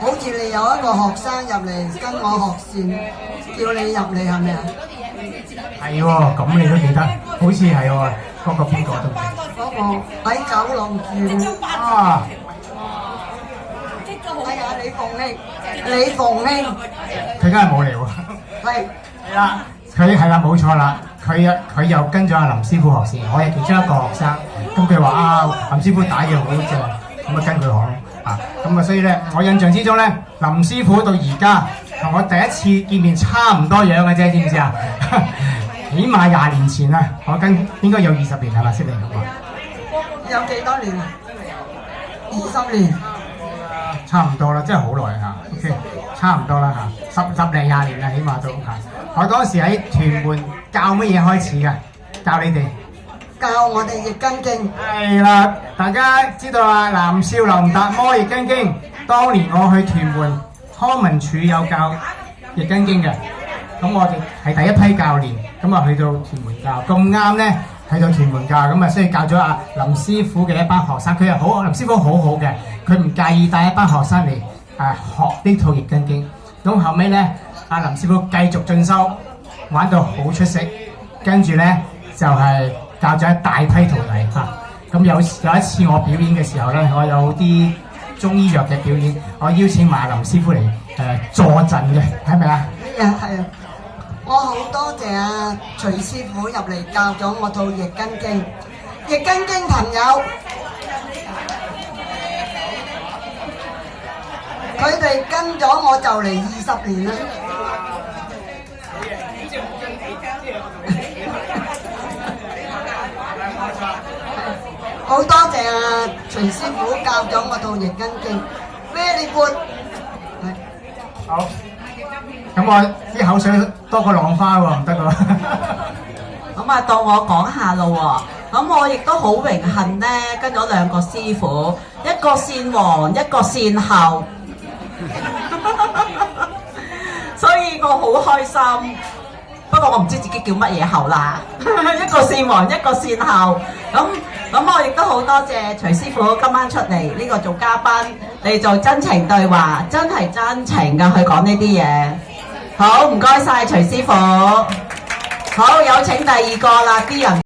好似你有一個學生入嚟跟我學線，叫你入嚟係咪啊？係喎，咁你都記得，好似係喎，嗰個邊個都唔記得。嗰個喺九龍住啊！哎呀，李鳳興，佢梗係冇嚟喎。係啦，佢係啦，冇錯啦。佢又跟咗阿林師傅學線，我係其中一個學生。咁佢話啊，林師傅打嘢好正，咁啊跟佢學咯。啊，咁啊所以咧，我印象之中咧，林師傅到而家同我第一次見面差唔多樣嘅啫，知唔知啊？起碼20年前啦，我應該有20年係咪識你咁啊？有幾多年啊？20年。差唔多啦，真係好耐嚇。OK， 差唔多啦嚇，十零20年啦，起碼都嚇。我當時喺屯門教乜嘢開始㗎？教你哋教我哋易筋經。係啦，大家知道啊，南少林達摩易筋經。當年我去屯門康文署有教易筋經嘅，咁我哋係第一批教練，咁啊去到屯門教，咁啱咧去到屯門教，咁啊所以教咗阿林師傅嘅一班學生，佢係好，林師傅好好嘅，佢唔介意帶一班學生嚟學呢套易筋經。咁後尾咧，阿林師傅繼續進修，玩到好出色，跟住咧就係教咗一大批徒弟嚇。咁有一次我表演嘅時候咧，我有啲中醫藥嘅表演，我邀請埋林師傅嚟助陣嘅，係咪啊？係啊係啊，我好多謝阿徐師傅入嚟教咗我套易筋經。易筋經朋友，佢哋跟咗我就嚟20年啦。好多謝阿徐師傅教咗我套易筋經 ，very good。好，咁我啲口水多過浪花喎，唔得喎。咁啊，到我講下咯喎。咁我亦都好榮幸咧，跟咗2個師傅，一個線王，一個線後，所以我好開心。不過我唔知自己叫乜嘢後啦，一個線王，一個線後。咁我亦都好多謝徐師傅今晚出嚟呢個做嘉賓，嚟做真情對話，真係真情㗎去講呢啲嘢。好，唔該晒徐師傅。好，有請第2個啦，啲人。